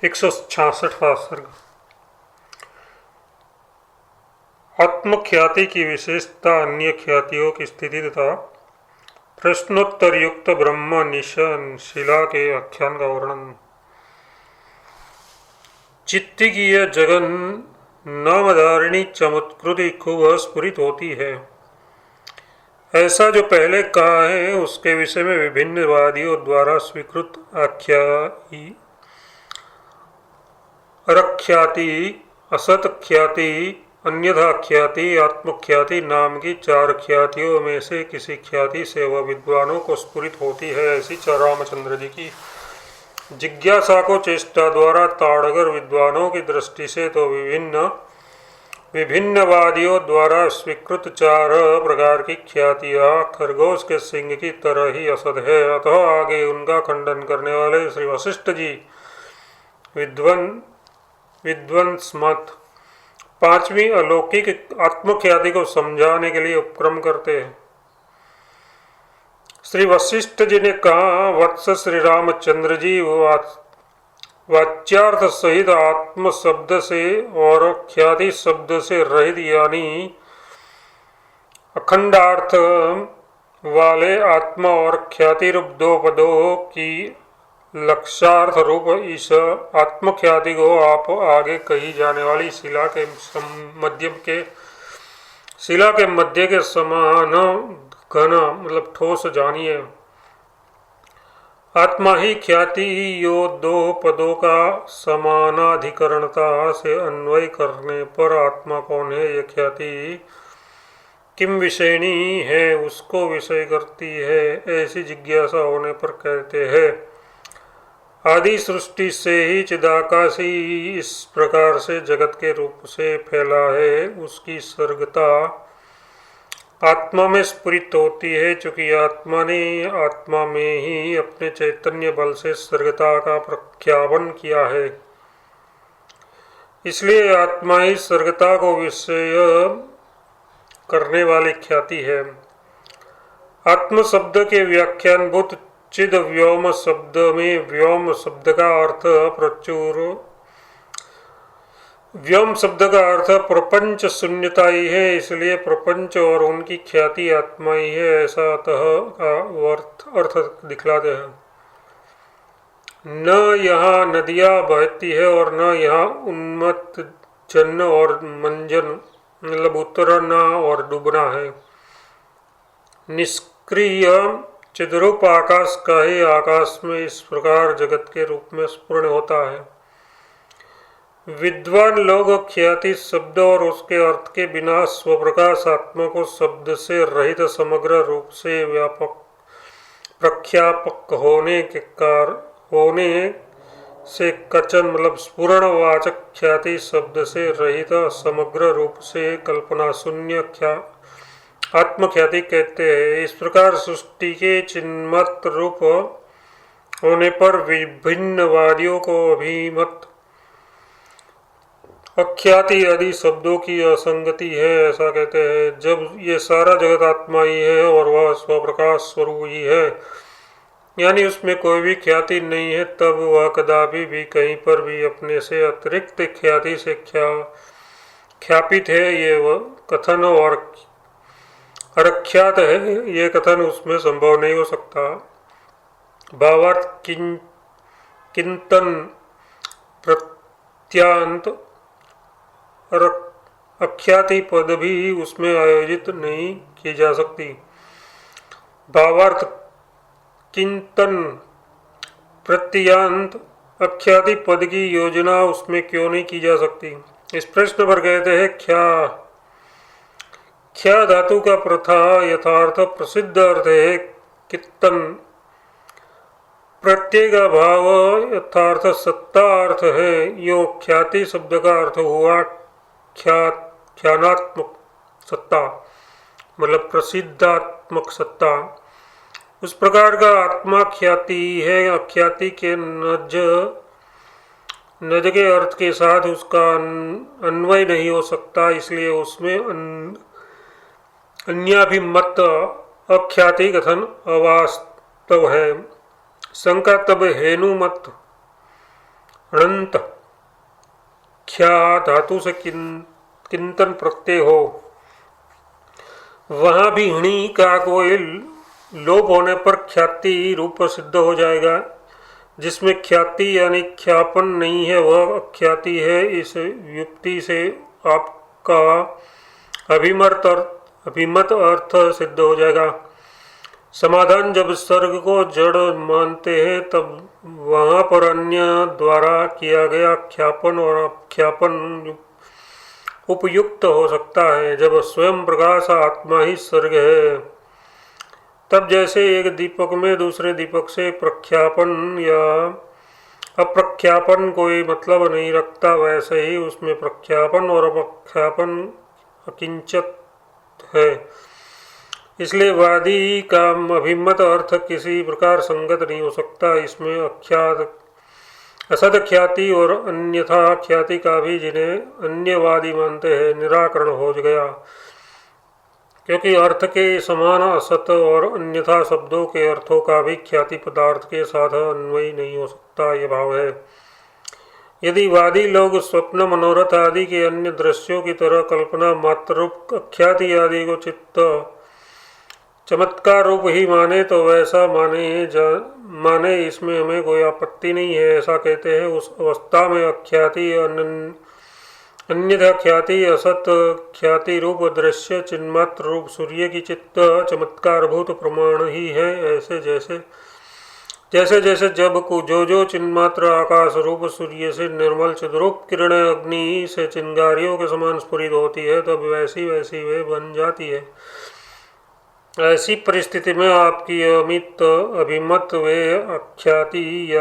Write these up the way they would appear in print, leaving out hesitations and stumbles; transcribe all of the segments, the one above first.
166वां सर्ग। आत्मख्याति की विशेषता, अन्य ख्यातियों की स्थिति तथा प्रश्नोत्तर युक्त ब्रह्म निशन शिला के आख्यान का वर्णन। चित्त की यह जगन नामधारिणी चमत्कृति खूब स्फुरित होती है। ऐसा जो पहले कहा है उसके विषय में विभिन्न वादियों द्वारा स्वीकृत आख्यायी, अरख्याति, असत ख्याति, अन्यथा ख्याति, आत्मख्याति नाम की चार ख्यातियों में से किसी ख्याति से वह विद्वानों को स्फुरित होती है। ऐसी रामचंद्र जी की जिज्ञासा को चेष्टा द्वारा ताड़गर विद्वानों की दृष्टि से तो विभिन्न वादियों द्वारा स्वीकृत चार प्रकार की ख्यातियाँ खरगोश के सिंह की तरह ही असद है। अतः आगे उनका खंडन करने वाले श्री वशिष्ठ जी विद्वंस मत पांचवी अलौकिक आत्मख्याति को समझाने के लिए उपक्रम करते हैं। श्री वशिष्ठ जी ने कहा, वत्स श्री रामचंद्र जी वाच्यार्थ सहित आत्म शब्द से और ख्याति शब्द से रहित यानी अखंडार्थ वाले आत्मा और ख्याति रूप दो पदों की लक्षार्थ रूप इस आत्मख्याति को आप आगे कही जाने वाली शिला के मध्य के समान घन मतलब ठोस जानिए। आत्मा ही ख्याति यो दो पदों का समानाधिकरणता से अन्वय करने पर आत्मा कौन है, यह ख्याति किम विषयणी है, उसको विषय करती है, ऐसी जिज्ञासा होने पर कहते हैं। आदि सृष्टि से ही चिदाकाशी इस प्रकार से जगत के रूप से फैला है, उसकी सर्गता आत्मा में स्फुरित होती है। चूंकि आत्मा ने आत्मा में ही अपने चैतन्य बल से सर्गता का प्रख्यापन किया है, इसलिए आत्मा ही सर्गता को विषय करने वाली ख्याति है। आत्म शब्द के व्याख्यानभूत चिद व्योम शब्द में व्योम शब्द का अर्थ प्रचुर, व्योम शब्द का अर्थ प्रपंच शून्यता ही है, इसलिए प्रपंच और उनकी ख्याति आत्मा ही है, ऐसा अतः का अर्थ दिखलाते हैं। न यहाँ नदियाँ बहती है और न यहाँ उन्मत्त जन्न और मंजन मतलब उतरना और डूबना है। निष्क्रिय चिद्रूप आकाश का ही आकाश में इस प्रकार जगत के रूप में स्फुरण होता है। विद्वान लोग ख्याति शब्द और उसके अर्थ के बिना स्वप्रकाश आत्मा को शब्द से रहित समग्र रूप से व्यापक प्रख्यापक होने से कचन मतलब स्फुरणवाचक ख्याति शब्द से रहित समग्र रूप से कल्पना शून्य आत्मख्याति कहते हैं। इस प्रकार सृष्टि के चिन्मत रूप होने पर विभिन्न वादियों को अभिमत अख्याति आदि शब्दों की असंगति है, ऐसा कहते हैं। जब ये सारा जगत आत्मा ही है और वह स्वप्रकाश स्वरूप ही है, यानी उसमें कोई भी ख्याति नहीं है, तब वह कदापि भी कहीं पर भी अपने से अतिरिक्त ख्याति से ख्यापित है, ये वह कथन और अरख्यात है, ये कथन उसमें संभव नहीं हो सकता। भावार्थ किंतन प्रत्यांत अख्याति पद भी उसमें आयोजित नहीं की जा सकती। भावार्थ किंतन प्रत्यांत अख्याति पद की योजना उसमें क्यों नहीं की जा सकती। इस प्रश्न पर कहते हैं, ख्या धातु का प्रथा यथार्थ प्रसिद्ध अर्थ है कित्तन। प्रत्यय का भाव यथार्थ सत्ता अर्थ है। यो ख्याति शब्द का अर्थ हुआ ख्यानात्मक सत्ता मतलब प्रसिद्धात्मक सत्ता। उस प्रकार का आत्मा ख्याति है। अख्याति के नज के अर्थ के साथ उसका अन्वय नहीं हो सकता, इसलिए उसमें अन्याभिमत अख्याति कथन अवास्तव है। शंका तब हेनु मत अनंत ख्या धातु से किंतन प्रत्यय हो, वहां भी हणी का कोई लोप होने पर ख्याति रूप सिद्ध हो जाएगा। जिसमें ख्याति यानी ख्यापन नहीं है वह अख्याति है। इस युक्ति से आपका अभिमत अर्थ सिद्ध हो जाएगा। समाधान, जब सर्ग को जड़ मानते हैं तब वहाँ पर अन्य द्वारा किया गया ख्यापन और अख्यापन उपयुक्त हो सकता है। जब स्वयं प्रकाश आत्मा ही सर्ग है, तब जैसे एक दीपक में दूसरे दीपक से प्रख्यापन या अप्रख्यापन कोई मतलब नहीं रखता, वैसे ही उसमें प्रख्यापन और अप्रख्यापन अकिंचित है। इसलिए वादी का अभिमत अर्थ किसी प्रकार संगत नहीं हो सकता। इसमें असद ख्याति और अन्यथा ख्याति का भी, जिन्हें अन्यवादी मानते हैं, निराकरण हो गया, क्योंकि अर्थ के समान असत और अन्यथा शब्दों के अर्थों का भी ख्याति पदार्थ के साथ अन्वय नहीं हो सकता, ये भाव है। यदि वादी लोग स्वप्न मनोरथ आदि के अन्य दृश्यों की तरह कल्पना मात्र रूप अख्याति आदि को चित्त चमत्कार रूप ही माने तो वैसा माने इसमें हमें कोई आपत्ति नहीं है। ऐसा कहते हैं, उस अवस्था में अख्याति अन्यथा ख्याति असत ख्याति रूप दृश्य चिन्मात्र रूप सूर्य की चित्त चमत्कारभूत प्रमाण ही है। ऐसे जैसे जब को जो चिन्मात्र आकाश रूप सूर्य से निर्मल चिद्रूप किरणें अग्नि से चिंगारियों के समान स्फुरित होती है, तब वैसी वे बन जाती है। ऐसी परिस्थिति में आपकी अभिमत वे अख्याति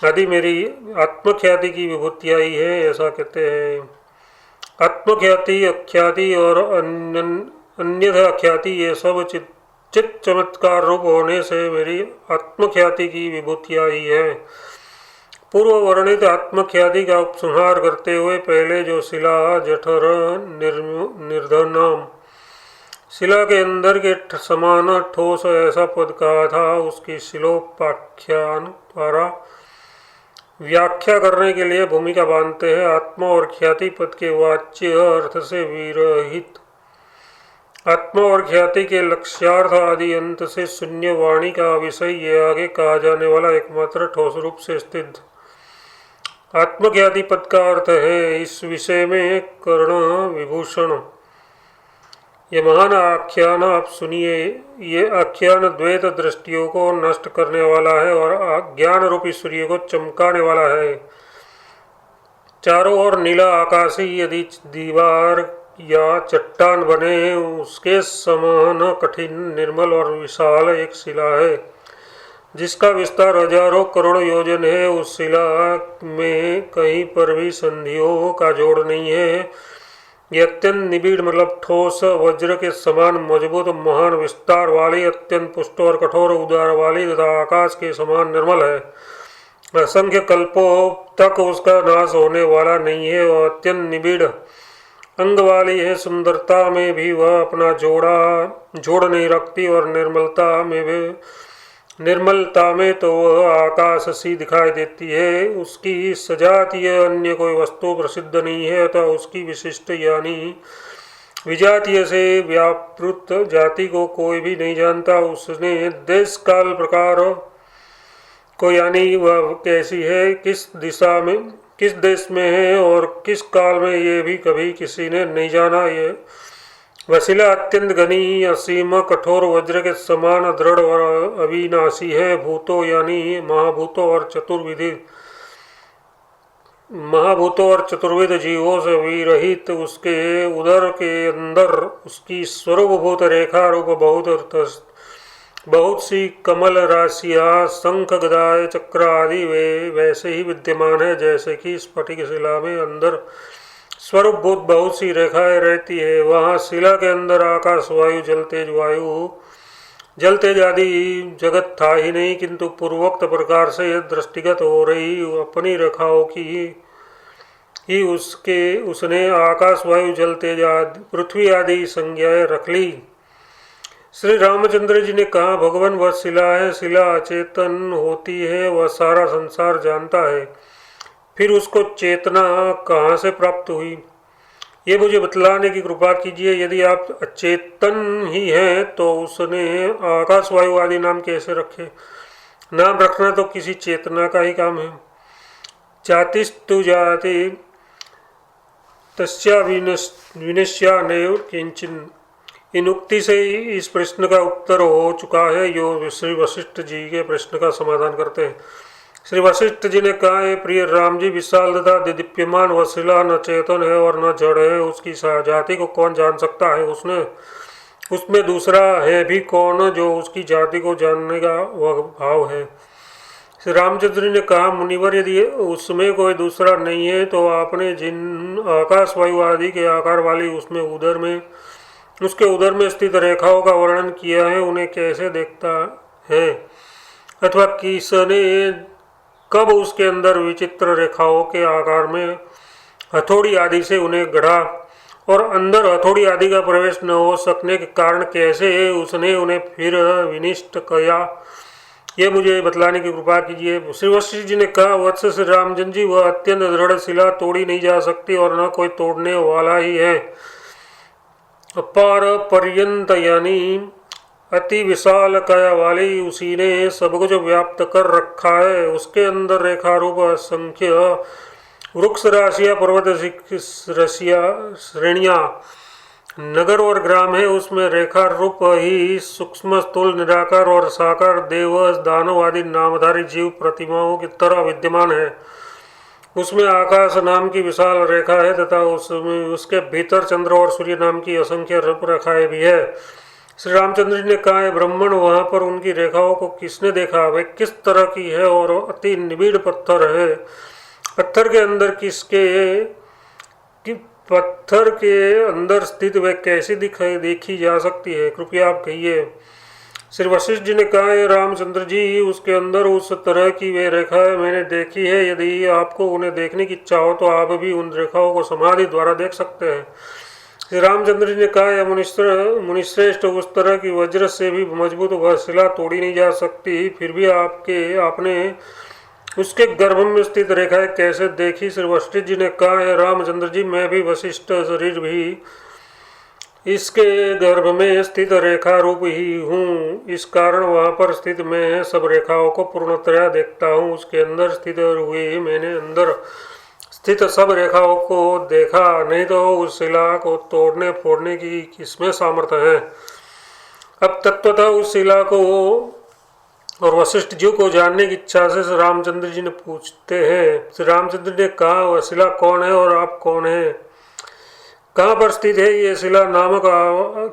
आदि मेरी आत्मख्याति की विभूतियाँ ही है, ऐसा कहते हैं। आत्मख्याति, अख्याति और अन्यथा ख्याति ये सब चित्त चमत्कार रूप होने से मेरी आत्मख्याति की विभूतियाँ ही है। पूर्व वर्णित आत्मख्याति का उपसंहार करते हुए पहले जो शिला जठर निर्धनाम, शिला के अंदर के समान ठोस ऐसा पद कहा था, उसकी शिलोपाख्यान द्वारा व्याख्या करने के लिए भूमिका बांधते हैं। आत्मा और ख्याति पद के वाच्य अर्थ से विरहित, आत्मा और ख्याति के लक्ष्यार्थ आदि अंत से शून्य वाणी का विषय ये आगे कहा जाने वाला एकमात्र ठोस रूप से स्थित आत्मख्याति पद का अर्थ है। इस विषय में कर्ण विभूषण ये महान आख्यान आप सुनिए। ये आख्यान द्वैत दृष्टियों को नष्ट करने वाला है और ज्ञान रूपी सूर्य को चमकाने वाला है। चारों ओर नीला आकाश ही यदि दीवार या चट्टान बने, उसके समान कठिन निर्मल और विशाल एक शिला है, जिसका विस्तार हजारों करोड़ योजन है। उस शिला में कहीं पर भी संधियों का जोड़ नहीं है। ये अत्यंत निबिड़ मतलब ठोस वज्र के समान मजबूत महान विस्तार वाली, अत्यंत पुष्ट और कठोर उदार वाली तथा आकाश के समान निर्मल है। असंख्य कल्पों तक उसका नाश होने वाला नहीं है। वह अत्यंत निबिड़ अंग वाली है। सुंदरता में भी वह अपना जोड़ नहीं रखती और निर्मलता में तो वह आकाश सी दिखाई देती है। उसकी सजातीय अन्य कोई वस्तु प्रसिद्ध नहीं है, अतः उसकी विशिष्ट यानी विजातीय से व्यापृत जाति को कोई भी नहीं जानता। उसने देश काल प्रकार को यानी वह कैसी है, किस दिशा में, किस देश में है और किस काल में, ये भी कभी किसी ने नहीं जाना। ये वसीला अत्यंत घनी असीम कठोर वज्र के समान दृढ़ और अविनाशी है। भूतों यानी महाभूतों और चतुर्विद जीवों से विरहित उसके उदर के अंदर उसकी स्वरूपभूत रेखा रूप बहुत सी कमल राशियाँ शंख गदाय चक्र आदि वे वैसे ही विद्यमान है जैसे कि स्फटिक शिला में अंदर स्वरूपभूत बहुत सी रेखाएं रहती है। वहाँ शिला के अंदर आकाश वायु जल तेज आदि जगत था ही नहीं, किंतु पूर्वोक्त प्रकार से दृष्टिगत हो रही अपनी रेखाओं की ही उसने आकाश वायु जल तेज आदि पृथ्वी आदि संज्ञाएं रख ली। श्री रामचंद्र जी ने कहा, भगवान वह शिला है, शिला अचेतन होती है, वह सारा संसार जानता है, फिर उसको चेतना कहाँ से प्राप्त हुई, ये मुझे बतलाने की कृपा कीजिए। यदि आप अचेतन ही हैं तो उसने आकाश वायु आदि नाम कैसे रखे? नाम रखना तो किसी चेतना का ही काम है। जातिस्तु जाति तस्या विनश्या नैव किंचन। इन उक्ति से ही इस प्रश्न का उत्तर हो चुका है, जो श्री वशिष्ठ जी के प्रश्न का समाधान करते हैं। श्री वशिष्ठ जी ने कहा, है प्रिय राम जी, विशाल तथा दीप्यमान वह शिला न चेतन है और न जड़ है, उसकी जाति को कौन जान सकता है? उसमें दूसरा है भी कौन जो उसकी जाति को जानने का वह भाव है? श्री रामचंद्र जी ने कहा, मुनिवर, यदि उसमें कोई दूसरा नहीं है तो आपने जिन आकाश वायु आदि के आकार वाली उसके उदर में स्थित रेखाओं का वर्णन किया है, उन्हें कैसे देखता है, अथवा किसने कब उसके अंदर विचित्र रेखाओं के आकार में हथौड़ी आदि से उन्हें गढ़ा, और अंदर हथौड़ी आदि का प्रवेश न हो सकने के कारण कैसे उसने उन्हें फिर विनिष्ट किया, ये मुझे बतलाने की कृपा कीजिए। श्री वशिष्ठ जी ने कहा, वत्स श्री रामचंद्र जी, वह अत्यंत दृढ़ शिला तोड़ी नहीं जा सकती और न कोई तोड़ने वाला ही है। अपार पर्यंत यानी अति विशाल काया वाली उसी ने सब कुछ व्याप्त कर रखा है। उसके अंदर रेखा रूप असंख्य वृक्ष राशियाँ, पर्वत रसिया श्रेणियाँ, नगर और ग्राम है। उसमें रेखा रूप ही सूक्ष्म, स्थूल, निराकार और साकार देव दानव आदि नामधारी जीव प्रतिमाओं की तरह विद्यमान है। उसमें आकाश नाम की विशाल रेखा है तथा उसमें उसके भीतर चंद्र और सूर्य नाम की असंख्य रूप रेखाएं भी है। श्री रामचंद्र जी ने कहा, है ब्राह्मण, वहाँ पर उनकी रेखाओं को किसने देखा? वे किस तरह की है और अति निबिड़ पत्थर है। पत्थर के अंदर पत्थर के अंदर स्थित वे कैसी देखी जा सकती है? कृपया आप कहिए। श्री वशिष्ठ जी ने कहा, है रामचंद्र जी, उसके अंदर उस तरह की वे रेखाएं मैंने देखी है। यदि आपको उन्हें देखने की इच्छा हो तो आप भी उन रेखाओं को समाधि द्वारा देख सकते हैं। श्री रामचंद्र जी ने कहा, है मुनिश्रेष्ठ, उस तरह की वज्र से भी मजबूत वह शिला तोड़ी नहीं जा सकती, फिर भी आपने उसके गर्भ में स्थित रेखाएं कैसे देखी? श्री वशिष्ठ जी ने कहा, है रामचंद्र जी, मैं भी वशिष्ठ शरीर भी इसके गर्भ में स्थित रेखा रूप ही हूँ। इस कारण वहाँ पर स्थित मैं सब रेखाओं को पूर्णतया देखता हूँ। उसके अंदर स्थित हुए मैंने अंदर स्थित सब रेखाओं को देखा, नहीं तो उस शिला को तोड़ने फोड़ने की किसमें सामर्थ्य है? अब तत्वतः उस शिला को और वशिष्ठ जी को जानने की इच्छा से श्री रामचंद्र जी ने पूछते हैं। श्री रामचंद्र ने कहा, वह शिला कौन है और आप कौन है? कहाँ पर स्थित है ये शिला नामक?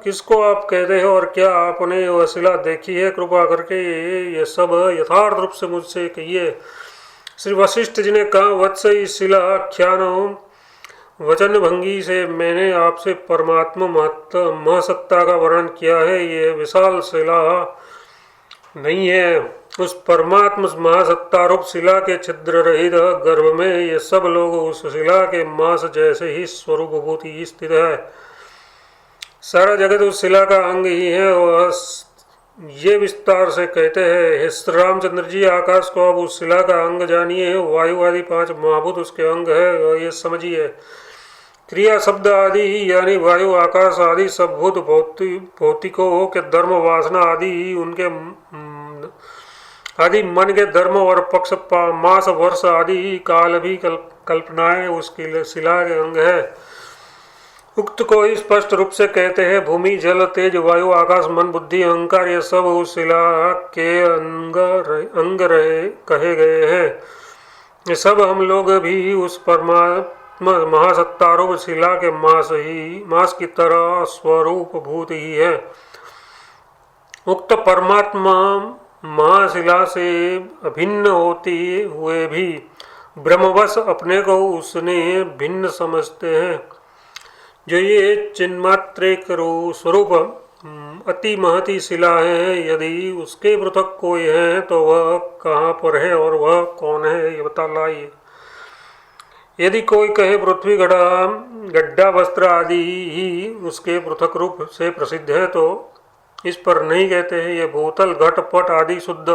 किसको आप कहते हैं और क्या आपने वह शिला देखी है? कृपा करके ये सब यथार्थ रूप से मुझसे कहिए। श्री वशिष्ठ जी ने कहा, वत्स, इस शिला आख्यान वचन भंगी से मैंने आपसे परमात्मा महसत्ता का वर्णन किया है। ये विशाल शिला नहीं है, उस परमात्मा महासत्ता रूप शिला के छिद्र रहित गर्भ में ये सब लोग उस शिला के मांस जैसे ही स्वरूप भूति स्थित है। सारा जगत उस शिला का अंग ही है। वह ये विस्तार से कहते हैं, हे श्री रामचंद्र जी, आकाश को अब उस शिला का अंग जानिए। वायु आदि 5 महाभूत उसके अंग है, ये समझिए। क्रिया शब्द आदि यानी वायु, आकाश आदि सब भूत भौतिकों के धर्म, वासना आदि उनके आदि मन के धर्म और पक्ष, मास, वर्ष आदि काल भी कल्पनाएं उसकी शिला के अंग है। उक्त को ही स्पष्ट रूप से कहते हैं, भूमि, जल, तेज, वायु, आकाश, मन, बुद्धि, अहंकार, ये सब उस शिला के अंग कहे गए हैं। ये सब हम लोग भी उस परमात्मा महासत्तारूप शिला के मास की तरह स्वरूप भूत ही है। उक्त परमात्मा महाशिला से अभिन्न होते हुए भी ब्रह्मवश अपने को उसने भिन्न समझते हैं। जो ये चिन्मात्रिक स्वरूप अति महती शिला है, यदि उसके पृथक कोई है तो वह कहाँ पर है और वह कौन है, ये बता लाइए। यदि कोई कहे पृथ्वी, गड्ढा, वस्त्र आदि ही उसके पृथक रूप से प्रसिद्ध है तो इस पर नहीं कहते हैं। ये भूतल घट पट आदि शुद्ध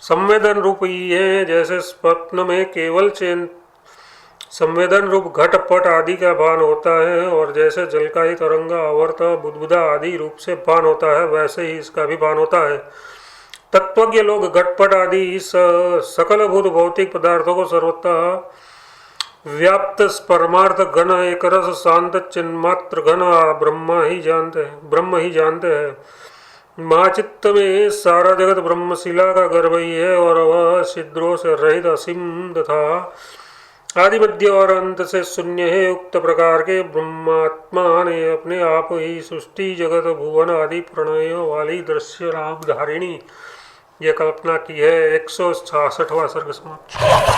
संवेदन रूप ही है। जैसे स्वप्न में केवल चेन संवेदन रूप घट पट आदि का भान होता है, और जैसे जल का ही तरंगा आवर्त बुदबुदा आदि रूप से भान होता है, वैसे ही इसका भी भान होता है। तत्वज्ञ लोग घटपट आदि इस सकल भूत भौतिक पदार्थों को सर्वतः व्याप्त परमार्थ घन एक रस शांत चिन्मात्र घन ब्रह्म ही जानते हैं। महाचित्त में सारा जगत ब्रह्मशिला का गर्भ ही है, और वह छिद्रों से रहित असीम तथा आदि मध्य और अंत से शून्य है। उक्त प्रकार के ब्रह्मात्मा ने अपने आप ही सृष्टि जगत भुवन आदि प्रणय वाली दृश्य राम धारिणी यह कल्पना की है। 166वां सर्ग समाप्त।